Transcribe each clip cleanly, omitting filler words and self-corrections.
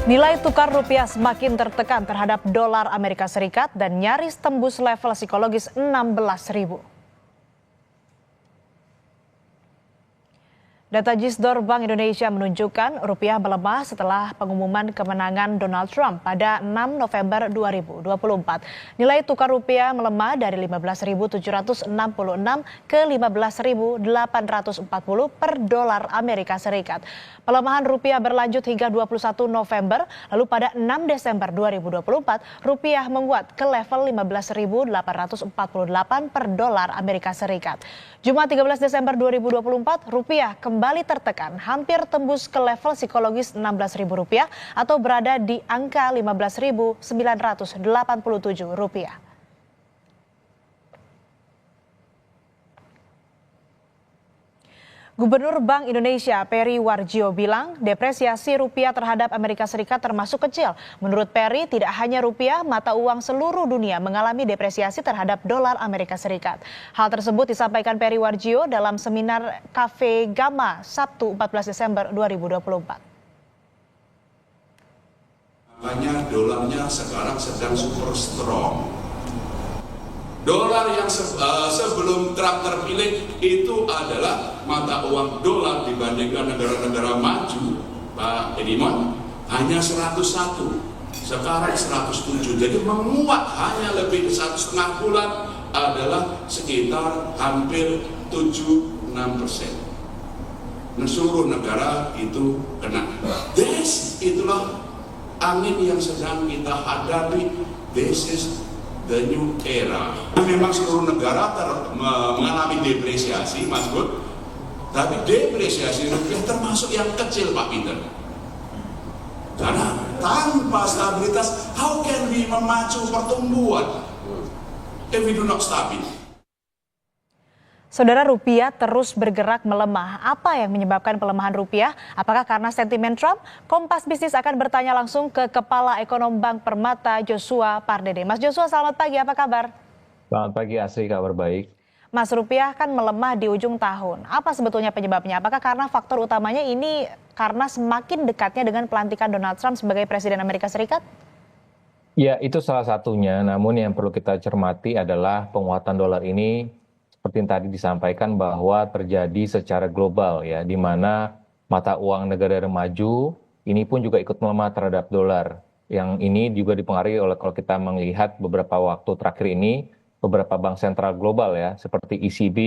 Nilai tukar rupiah semakin tertekan terhadap dolar Amerika Serikat dan nyaris tembus level psikologis 16.000. Data Gisdor Bank Indonesia menunjukkan rupiah melemah setelah pengumuman kemenangan Donald Trump pada 6 November 2024. Nilai tukar rupiah melemah dari 15.766 ke 15.840 per dolar Amerika Serikat. Pelemahan rupiah berlanjut hingga 21 November, lalu pada 6 Desember 2024, rupiah menguat ke level 15.848 per dolar Amerika Serikat. Jumat 13 Desember 2024, rupiah kembali tertekan, hampir tembus ke level psikologis Rp16.000 atau berada di angka Rp15.987. Gubernur Bank Indonesia Peri Warjio bilang depresiasi rupiah terhadap Amerika Serikat termasuk kecil. Menurut Peri, tidak hanya rupiah, mata uang seluruh dunia mengalami depresiasi terhadap dolar Amerika Serikat. Hal tersebut disampaikan Peri Warjio dalam seminar Cafe Gamma Sabtu 14 Desember 2024. Makanya dolarnya sekarang sedang super strong. Dolar yang sebelum Trump terpilih itu adalah mata uang dolar dibandingkan negara-negara maju, Pak Edimon, hanya 101. Sekarang 107. Jadi menguat hanya lebih dari 1,5 bulan adalah sekitar hampir 7-6%. Seluruh negara itu kena. Itulah angin yang sedang kita hadapi. This is the new era. Memang seluruh negara mengalami depresiasi, Mas Bud. Tapi depresiasi rupiah termasuk yang kecil, Pak Peter. Karena tanpa stabilitas, how can we memacu pertumbuhan if we do not stabil? Saudara, rupiah terus bergerak melemah. Apa yang menyebabkan pelemahan rupiah? Apakah karena sentimen Trump? Kompas Bisnis akan bertanya langsung ke Kepala Ekonom Bank Permata Joshua Pardede. Mas Joshua, selamat pagi, apa kabar? Selamat pagi, Asri, kabar baik. Mas, rupiah kan melemah di ujung tahun. Apa sebetulnya penyebabnya? Apakah karena faktor utamanya ini karena semakin dekatnya dengan pelantikan Donald Trump sebagai Presiden Amerika Serikat? Ya, itu salah satunya. Namun yang perlu kita cermati adalah penguatan dolar ini seperti yang tadi disampaikan bahwa terjadi secara global ya, di mana mata uang negara maju ini pun juga ikut melemah terhadap dolar. Yang ini juga dipengaruhi oleh, kalau kita melihat beberapa waktu terakhir ini, beberapa bank sentral global ya, seperti ECB,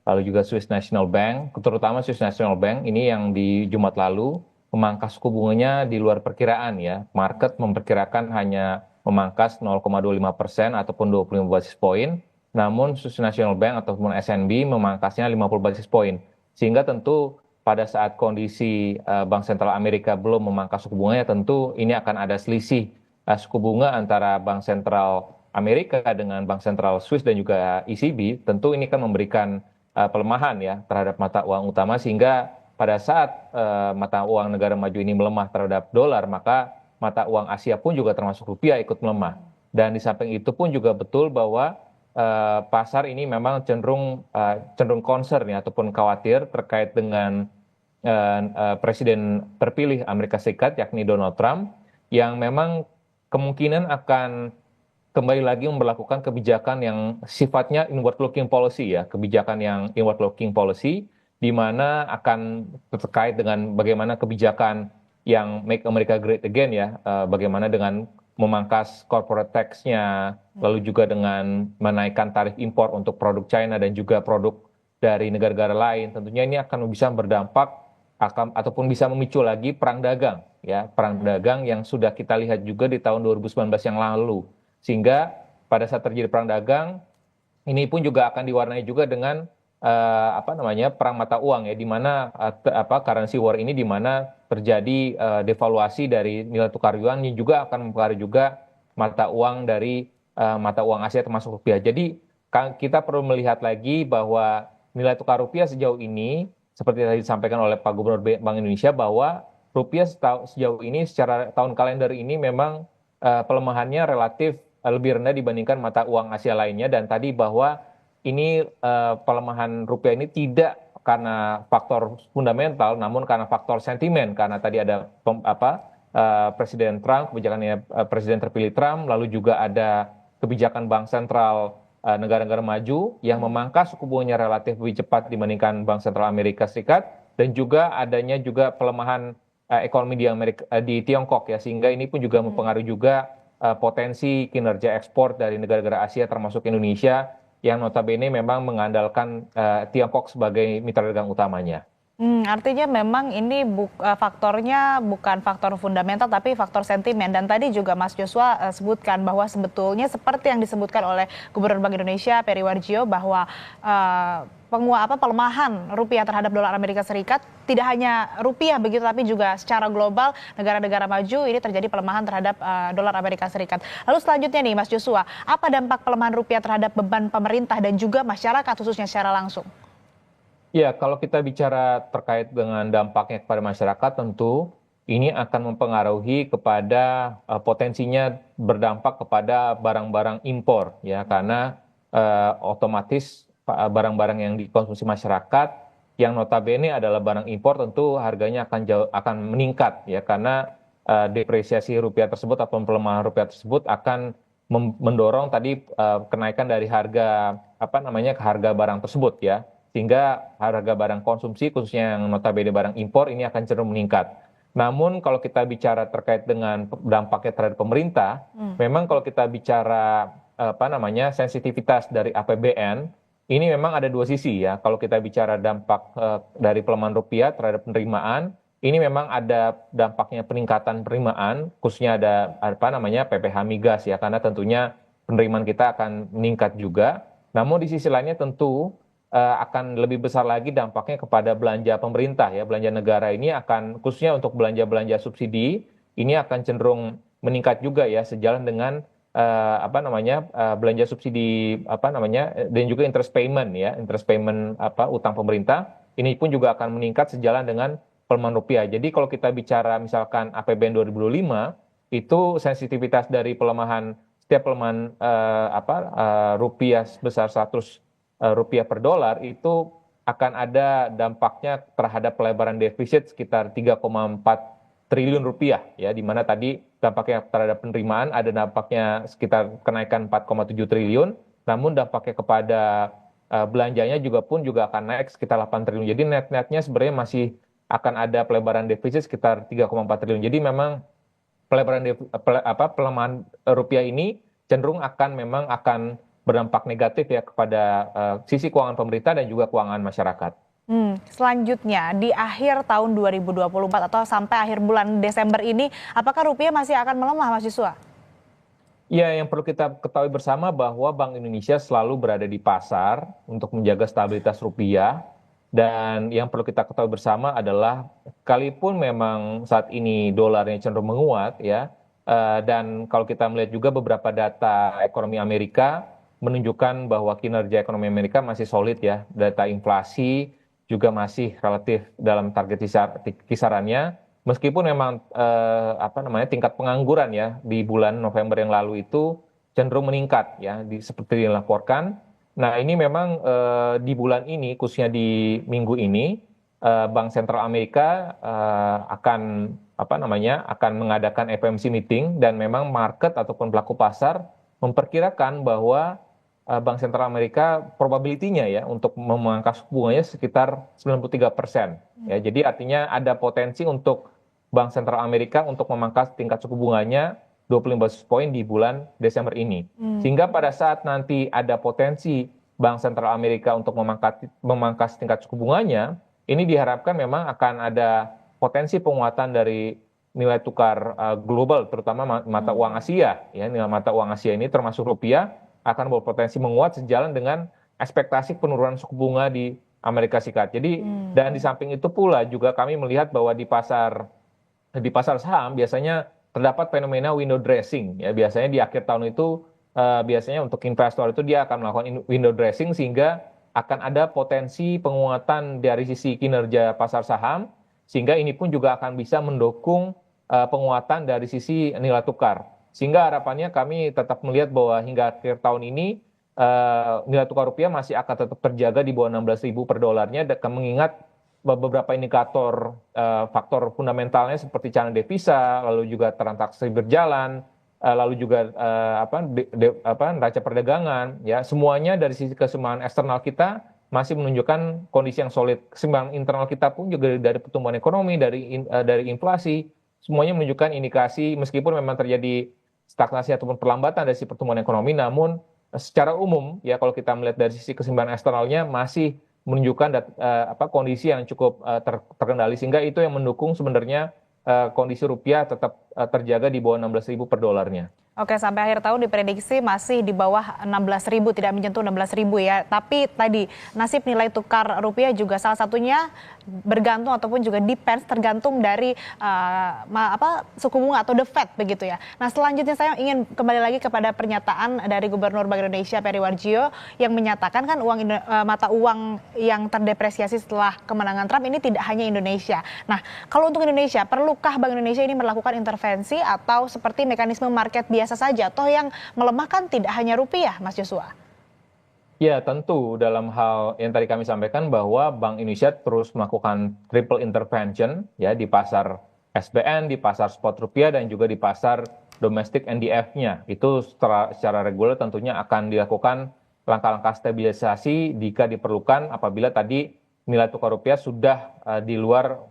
lalu juga Swiss National Bank, terutama Swiss National Bank ini yang di Jumat lalu memangkas suku bunganya di luar perkiraan ya. Market memperkirakan hanya memangkas 0,25% ataupun 25 basis poin. Namun Swiss National Bank ataupun SNB memangkasnya 50 basis poin. Sehingga tentu pada saat kondisi Bank Sentral Amerika belum memangkas suku bunganya, tentu ini akan ada selisih suku bunga antara Bank Sentral Amerika dengan Bank Sentral Swiss dan juga ECB. Tentu ini kan memberikan pelemahan ya terhadap mata uang utama, sehingga pada saat mata uang negara maju ini melemah terhadap dolar, maka mata uang Asia pun juga termasuk rupiah ikut melemah. Dan di samping itu pun juga betul bahwa pasar ini memang cenderung concern ya, ataupun khawatir terkait dengan Presiden terpilih Amerika Serikat yakni Donald Trump, yang memang kemungkinan akan kembali lagi memberlakukan kebijakan yang sifatnya inward looking policy ya, kebijakan yang inward looking policy, di mana akan terkait dengan bagaimana kebijakan yang Make America Great Again ya, bagaimana dengan memangkas corporate tax-nya, lalu juga dengan menaikkan tarif impor untuk produk China dan juga produk dari negara-negara lain. Tentunya ini akan bisa berdampak ataupun bisa memicu lagi perang dagang ya, perang dagang yang sudah kita lihat juga di tahun 2019 yang lalu. Sehingga pada saat terjadi perang dagang ini pun juga akan diwarnai juga dengan perang mata uang ya, di mana currency war ini, di mana terjadi devaluasi dari nilai tukar yuan, ini juga akan mempengaruhi juga mata uang dari mata uang Asia termasuk rupiah. Jadi kita perlu melihat lagi bahwa nilai tukar rupiah sejauh ini seperti tadi disampaikan oleh Pak Gubernur Bank Indonesia, bahwa rupiah sejauh ini secara tahun kalender ini memang pelemahannya relatif lebih rendah dibandingkan mata uang Asia lainnya. Dan tadi bahwa ini pelemahan rupiah ini tidak karena faktor fundamental, namun karena faktor sentimen, karena tadi ada Presiden Trump, kebijakannya Presiden terpilih Trump, lalu juga ada kebijakan bank sentral negara-negara maju yang memangkas suku bunganya relatif lebih cepat dibandingkan Bank Sentral Amerika Serikat, dan juga adanya juga pelemahan ekonomi di Tiongkok ya, sehingga ini pun juga mempengaruhi juga potensi kinerja ekspor dari negara-negara Asia termasuk Indonesia yang notabene memang mengandalkan Tiongkok sebagai mitra dagang utamanya. Artinya memang ini faktornya bukan faktor fundamental tapi faktor sentimen, dan tadi juga Mas Joshua sebutkan bahwa sebetulnya seperti yang disebutkan oleh Gubernur Bank Indonesia Peri Warjio bahwa pelemahan rupiah terhadap dolar Amerika Serikat tidak hanya rupiah begitu, tapi juga secara global negara-negara maju ini terjadi pelemahan terhadap dolar Amerika Serikat. Lalu selanjutnya nih Mas Joshua, apa dampak pelemahan rupiah terhadap beban pemerintah dan juga masyarakat khususnya secara langsung? Ya, kalau kita bicara terkait dengan dampaknya kepada masyarakat, tentu ini akan mempengaruhi kepada potensinya berdampak kepada barang-barang impor, ya, karena otomatis barang-barang yang dikonsumsi masyarakat yang notabene adalah barang impor tentu harganya akan meningkat, ya, karena depresiasi rupiah tersebut atau pelemahan rupiah tersebut akan mendorong tadi kenaikan dari harga harga barang tersebut, ya. Sehingga harga barang konsumsi khususnya yang notabene barang impor ini akan cenderung meningkat. Namun kalau kita bicara terkait dengan dampaknya terhadap pemerintah, memang kalau kita bicara sensitivitas dari APBN, ini memang ada dua sisi ya. Kalau kita bicara dampak dari pelemahan rupiah terhadap penerimaan, ini memang ada dampaknya peningkatan penerimaan, khususnya ada PPh migas ya, karena tentunya penerimaan kita akan meningkat juga. Namun di sisi lainnya tentu akan lebih besar lagi dampaknya kepada belanja pemerintah ya, belanja negara ini akan khususnya untuk belanja subsidi ini akan cenderung meningkat juga ya, sejalan dengan belanja subsidi dan juga interest payment ya, utang pemerintah ini pun juga akan meningkat sejalan dengan pelemahan rupiah. Jadi kalau kita bicara misalkan APBN 2025 itu sensitivitas dari setiap pelemahan rupiah sebesar 100 rupiah per dolar itu akan ada dampaknya terhadap pelebaran defisit sekitar 3,4 triliun rupiah ya, di mana tadi dampaknya terhadap penerimaan ada dampaknya sekitar kenaikan 4,7 triliun, namun dampaknya kepada belanjanya juga akan naik sekitar 8 triliun. Jadi net-netnya sebenarnya masih akan ada pelebaran defisit sekitar 3,4 triliun. Jadi memang pelemahan rupiah ini cenderung akan berdampak negatif ya kepada sisi keuangan pemerintah dan juga keuangan masyarakat. Selanjutnya di akhir tahun 2024 atau sampai akhir bulan Desember ini, apakah rupiah masih akan melemah, Mas Joshua? Ya, yang perlu kita ketahui bersama bahwa Bank Indonesia selalu berada di pasar untuk menjaga stabilitas rupiah, dan yang perlu kita ketahui bersama adalah sekalipun memang saat ini dolarnya cenderung menguat ya, dan kalau kita melihat juga beberapa data ekonomi Amerika menunjukkan bahwa kinerja ekonomi Amerika masih solid ya, data inflasi juga masih relatif dalam target kisarannya, meskipun memang tingkat pengangguran ya di bulan November yang lalu itu cenderung meningkat ya, seperti dilaporkan. Nah ini memang di bulan ini khususnya di minggu ini Bank Sentral Amerika akan mengadakan FOMC meeting, dan memang market ataupun pelaku pasar memperkirakan bahwa Bank Sentral Amerika probability-nya ya untuk memangkas suku bunganya sekitar 93%. Ya, jadi artinya ada potensi untuk Bank Sentral Amerika untuk memangkas tingkat suku bunganya 25 basis point di bulan Desember ini. Sehingga pada saat nanti ada potensi Bank Sentral Amerika untuk memangkas tingkat suku bunganya, ini diharapkan memang akan ada potensi penguatan dari nilai tukar global, terutama mata uang Asia. Ya, nilai mata uang Asia ini termasuk rupiah akan berpotensi menguat sejalan dengan ekspektasi penurunan suku bunga di Amerika Serikat. Jadi dan di samping itu pula juga kami melihat bahwa di pasar saham biasanya terdapat fenomena window dressing ya, biasanya di akhir tahun itu biasanya untuk investor itu dia akan melakukan window dressing, sehingga akan ada potensi penguatan dari sisi kinerja pasar saham, sehingga ini pun juga akan bisa mendukung penguatan dari sisi nilai tukar. Sehingga harapannya kami tetap melihat bahwa hingga akhir tahun ini nilai tukar rupiah masih akan tetap terjaga di bawah 16.000 per dolarnya, mengingat beberapa indikator faktor fundamentalnya seperti cadangan devisa, lalu juga transaksi berjalan, lalu juga neraca perdagangan, ya semuanya dari sisi keseimbangan eksternal kita masih menunjukkan kondisi yang solid. Keseimbangan internal kita pun juga dari pertumbuhan ekonomi, dari inflasi, semuanya menunjukkan indikasi meskipun memang terjadi stagnasi ataupun perlambatan dari sisi pertumbuhan ekonomi, namun secara umum ya kalau kita melihat dari sisi keseimbangan eksternalnya masih menunjukkan kondisi yang cukup terkendali, sehingga itu yang mendukung sebenarnya kondisi rupiah tetap terjaga di bawah 16.000 per dolarnya. Oke, sampai akhir tahun diprediksi masih di bawah 16.000, tidak menyentuh 16.000 ya. Tapi tadi nasib nilai tukar rupiah juga salah satunya bergantung ataupun juga depends tergantung dari suku bunga atau the Fed begitu ya. Nah, selanjutnya saya ingin kembali lagi kepada pernyataan dari Gubernur Bank Indonesia Peri Warjio yang menyatakan kan mata uang yang terdepresiasi setelah kemenangan Trump ini tidak hanya Indonesia. Nah, kalau untuk Indonesia, perlukah Bank Indonesia ini melakukan intervensi atau seperti mekanisme market biasa saja, toh yang melemahkan tidak hanya rupiah, Mas Joshua? Ya, tentu dalam hal yang tadi kami sampaikan bahwa Bank Indonesia terus melakukan triple intervention ya di pasar SBN, di pasar spot rupiah, dan juga di pasar domestik NDF-nya. Itu secara reguler tentunya akan dilakukan langkah-langkah stabilisasi jika diperlukan apabila tadi nilai tukar rupiah sudah di luar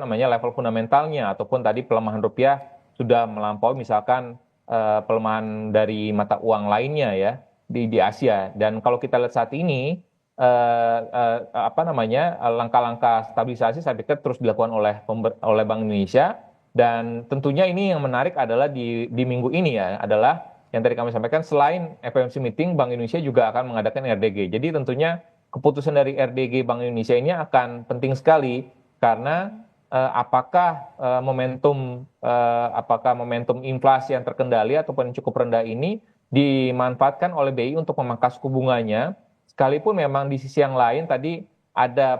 level fundamentalnya, ataupun tadi pelemahan rupiah sudah melampaui misalkan pelemahan dari mata uang lainnya ya di Asia. Dan kalau kita lihat saat ini langkah-langkah stabilisasi saya pikir terus dilakukan oleh Bank Indonesia, dan tentunya ini yang menarik adalah di minggu ini ya adalah yang tadi kami sampaikan, selain FOMC meeting, Bank Indonesia juga akan mengadakan RDG. Jadi tentunya keputusan dari RDG Bank Indonesia ini akan penting sekali karena apakah momentum inflasi yang terkendali ataupun yang cukup rendah ini dimanfaatkan oleh BI untuk memangkas suku bunganya, sekalipun memang di sisi yang lain tadi ada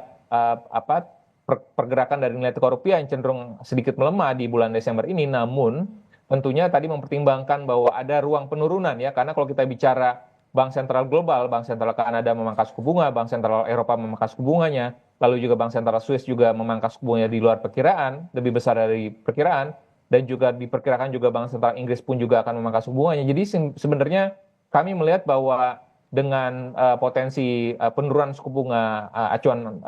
pergerakan dari nilai tukar rupiah yang cenderung sedikit melemah di bulan Desember ini, namun tentunya tadi mempertimbangkan bahwa ada ruang penurunan ya, karena kalau kita bicara Bank Sentral Global, Bank Sentral Kanada memangkas suku bunga, Bank Sentral Eropa memangkas suku bunganya, lalu juga Bank Sentral Swiss juga memangkas suku bunganya di luar perkiraan, lebih besar dari perkiraan, dan juga diperkirakan juga Bank Sentral Inggris pun juga akan memangkas suku bunganya. Jadi sebenarnya kami melihat bahwa dengan potensi penurunan suku bunga acuan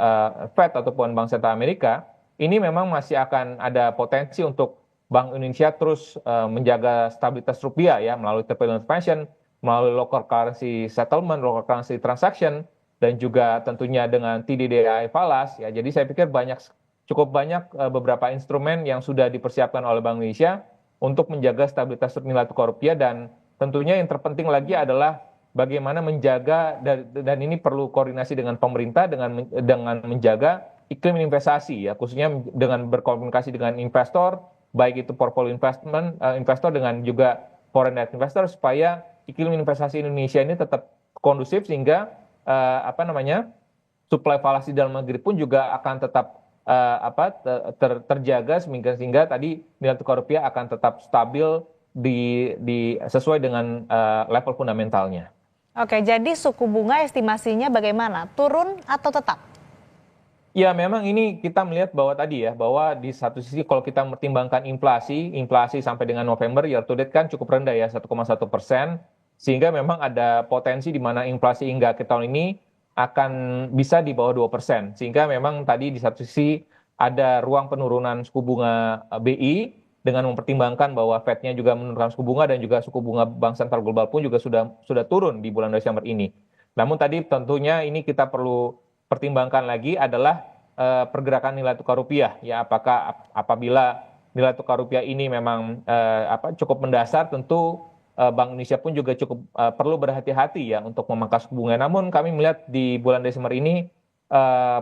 Fed ataupun Bank Sentral Amerika, ini memang masih akan ada potensi untuk Bank Indonesia terus menjaga stabilitas rupiah ya melalui triple intervention, melalui local currency settlement, local currency transaction, dan juga tentunya dengan TDDI falas ya. Jadi saya pikir cukup banyak beberapa instrumen yang sudah dipersiapkan oleh Bank Indonesia untuk menjaga stabilitas nilai tukar rupiah, dan tentunya yang terpenting lagi adalah bagaimana menjaga, dan ini perlu koordinasi dengan pemerintah dengan menjaga iklim investasi ya, khususnya dengan berkomunikasi dengan investor, baik itu portfolio investor dengan juga foreign direct investor, supaya iklim investasi Indonesia ini tetap kondusif sehingga suplai falasi dalam negeri pun juga akan tetap terjaga sehingga tadi nilai tukar rupiah akan tetap stabil sesuai dengan level fundamentalnya. Oke, jadi suku bunga estimasinya bagaimana? Turun atau tetap? Ya, memang ini kita melihat bahwa di satu sisi kalau kita mempertimbangkan inflasi sampai dengan November year to date kan cukup rendah ya, 1,1%, sehingga memang ada potensi di mana inflasi hingga akhir tahun ini akan bisa di bawah 2%, sehingga memang tadi di satu sisi ada ruang penurunan suku bunga BI dengan mempertimbangkan bahwa Fed-nya juga menurunkan suku bunga, dan juga suku bunga Bank Sentral Global pun juga sudah turun di bulan Desember ini. Namun tadi tentunya ini kita perlu pertimbangkan lagi adalah pergerakan nilai tukar rupiah ya, apabila nilai tukar rupiah ini memang cukup mendasar, tentu Bank Indonesia pun juga cukup perlu berhati-hati ya untuk memangkas suku bunga. Namun kami melihat di bulan Desember ini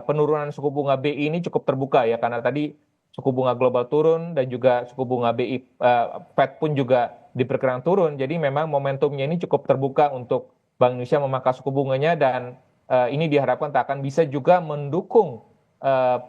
penurunan suku bunga BI ini cukup terbuka ya, karena tadi suku bunga global turun dan juga suku bunga BI Fed pun juga diperkirakan turun. Jadi memang momentumnya ini cukup terbuka untuk Bank Indonesia memangkas suku bunganya, dan ini diharapkan akan bisa juga mendukung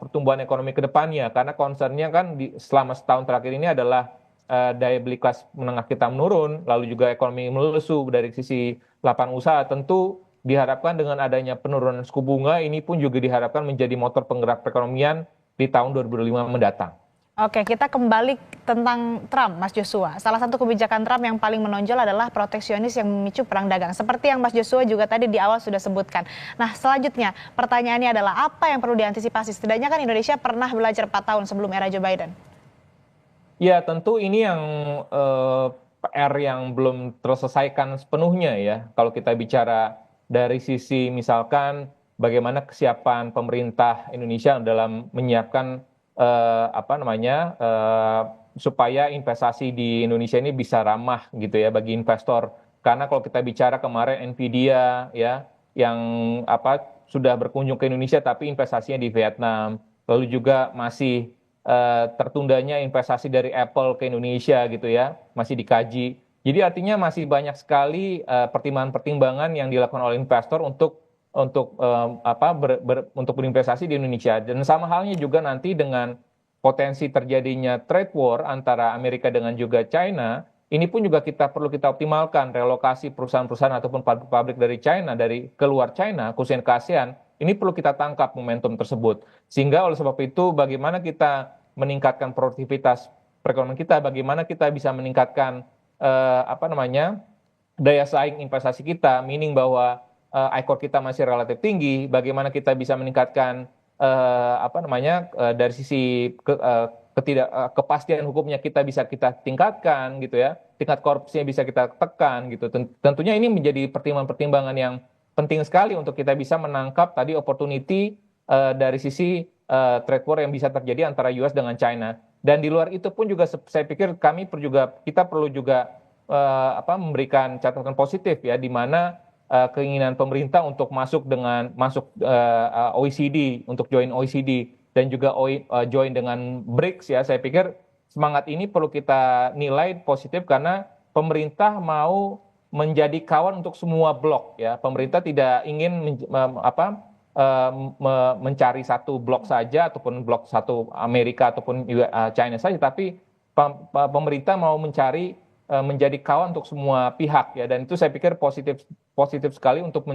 pertumbuhan ekonomi ke depannya, karena concernnya kan selama setahun terakhir ini adalah daya beli kelas menengah kita menurun, lalu juga ekonomi melesu dari sisi lapangan usaha. Tentu diharapkan dengan adanya penurunan suku bunga ini pun juga diharapkan menjadi motor penggerak perekonomian di tahun 2025 mendatang. Oke, kita kembali tentang Trump, Mas Joshua. Salah satu kebijakan Trump yang paling menonjol adalah proteksionis yang memicu perang dagang. Seperti yang Mas Joshua juga tadi di awal sudah sebutkan. Nah, selanjutnya pertanyaannya adalah apa yang perlu diantisipasi? Setidaknya kan Indonesia pernah belajar 4 tahun sebelum era Joe Biden. Ya, tentu ini yang PR yang belum terselesaikan sepenuhnya ya. Kalau kita bicara dari sisi misalkan bagaimana kesiapan pemerintah Indonesia dalam menyiapkan supaya investasi di Indonesia ini bisa ramah gitu ya bagi investor. Karena kalau kita bicara kemarin Nvidia ya yang sudah berkunjung ke Indonesia tapi investasinya di Vietnam. Lalu juga masih tertundanya investasi dari Apple ke Indonesia gitu ya, masih dikaji. Jadi artinya masih banyak sekali pertimbangan-pertimbangan yang dilakukan oleh investor untuk berinvestasi di Indonesia. Dan sama halnya juga nanti dengan potensi terjadinya trade war antara Amerika dengan juga China, ini pun juga perlu kita optimalkan relokasi perusahaan-perusahaan ataupun pabrik dari China, dari keluar China, khususnya ke ASEAN, ini perlu kita tangkap momentum tersebut. Sehingga oleh sebab itu bagaimana kita meningkatkan produktivitas perekonomian kita, bagaimana kita bisa meningkatkan daya saing investasi kita, meaning bahwa ICOR kita masih relatif tinggi, bagaimana kita bisa meningkatkan dari sisi kepastian hukumnya kita tingkatkan gitu ya, tingkat korupsinya bisa kita tekan gitu. Tentunya ini menjadi pertimbangan-pertimbangan yang penting sekali untuk kita bisa menangkap tadi opportunity dari sisi trade war yang bisa terjadi antara US dengan China. Dan di luar itu pun juga saya pikir kita perlu juga memberikan catatan positif ya, di mana keinginan pemerintah untuk masuk OECD, untuk join OECD dan juga join dengan BRICS ya, saya pikir semangat ini perlu kita nilai positif karena pemerintah mau menjadi kawan untuk semua blok ya. Pemerintah tidak ingin mencari satu blok saja ataupun blok satu Amerika ataupun China saja, tapi pemerintah mau menjadi kawan untuk semua pihak ya, dan itu saya pikir positif sekali untuk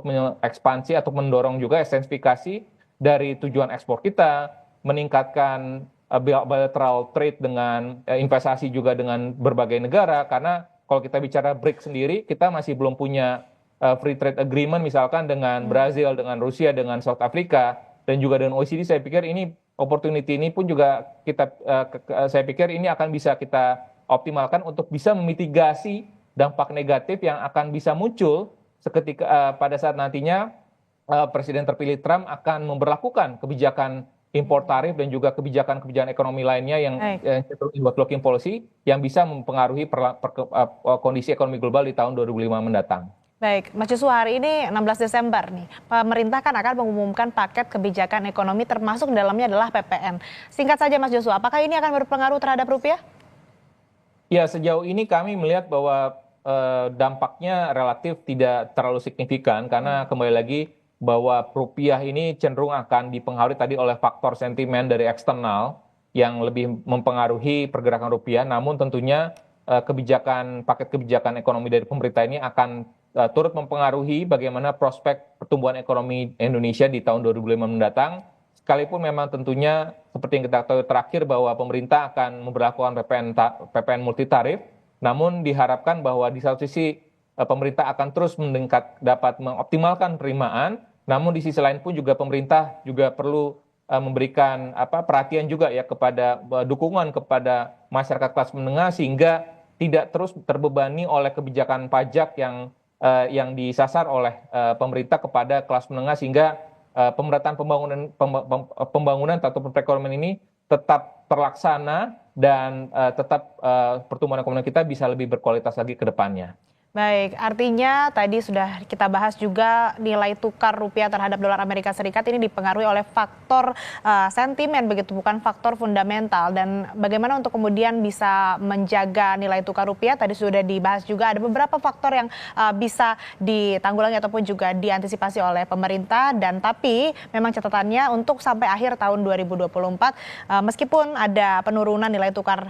mengekspansi atau mendorong juga ekstensifikasi dari tujuan ekspor kita, meningkatkan bilateral trade dengan investasi juga dengan berbagai negara. Karena kalau kita bicara BRICS sendiri, kita masih belum punya free trade agreement misalkan dengan Brazil, dengan Rusia, dengan South Africa, dan juga dengan OECD. Saya pikir ini opportunity ini pun juga saya pikir ini akan bisa kita optimalkan untuk bisa memitigasi dampak negatif yang akan bisa muncul seketika pada saat nantinya Presiden terpilih Trump akan memberlakukan kebijakan impor tarif dan juga kebijakan-kebijakan ekonomi lainnya yang inward-looking policy yang bisa mempengaruhi kondisi ekonomi global di tahun 2005 mendatang. Baik, Mas Joshua, hari ini 16 Desember nih, pemerintah kan akan mengumumkan paket kebijakan ekonomi termasuk dalamnya adalah PPN. Singkat saja Mas Joshua, apakah ini akan berpengaruh terhadap rupiah? Ya, sejauh ini kami melihat bahwa dampaknya relatif tidak terlalu signifikan karena kembali lagi bahwa rupiah ini cenderung akan dipengaruhi tadi oleh faktor sentimen dari eksternal yang lebih mempengaruhi pergerakan rupiah. Namun tentunya paket kebijakan ekonomi dari pemerintah ini akan turut mempengaruhi bagaimana prospek pertumbuhan ekonomi Indonesia di tahun 2005 mendatang. Sekalipun memang tentunya seperti yang kita ketahui terakhir bahwa pemerintah akan memberlakukan PPN multitarif, namun diharapkan bahwa di satu sisi pemerintah akan terus dapat mengoptimalkan penerimaan, namun di sisi lain pun juga pemerintah juga perlu memberikan perhatian juga ya kepada dukungan kepada masyarakat kelas menengah sehingga tidak terus terbebani oleh kebijakan pajak yang disasar oleh pemerintah kepada kelas menengah, sehingga pemerataan pembangunan atau perekonomian ini tetap terlaksana dan tetap pertumbuhan ekonomi kita bisa lebih berkualitas lagi ke depannya. Baik, artinya tadi sudah kita bahas juga nilai tukar rupiah terhadap dolar Amerika Serikat ini dipengaruhi oleh faktor sentimen begitu, bukan faktor fundamental. Dan bagaimana untuk kemudian bisa menjaga nilai tukar rupiah tadi sudah dibahas juga, ada beberapa faktor yang bisa ditanggulangi ataupun juga diantisipasi oleh pemerintah. Dan tapi memang catatannya untuk sampai akhir tahun 2024 meskipun ada penurunan nilai tukar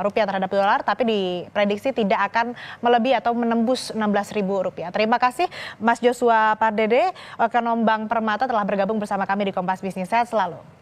rupiah terhadap dolar, tapi diprediksi tidak akan melebihi atau menembus Rp16.000. Terima kasih Mas Joshua Pardede, ekonom Bank Permata telah bergabung bersama kami di Kompas Bisnis. Sehat selalu.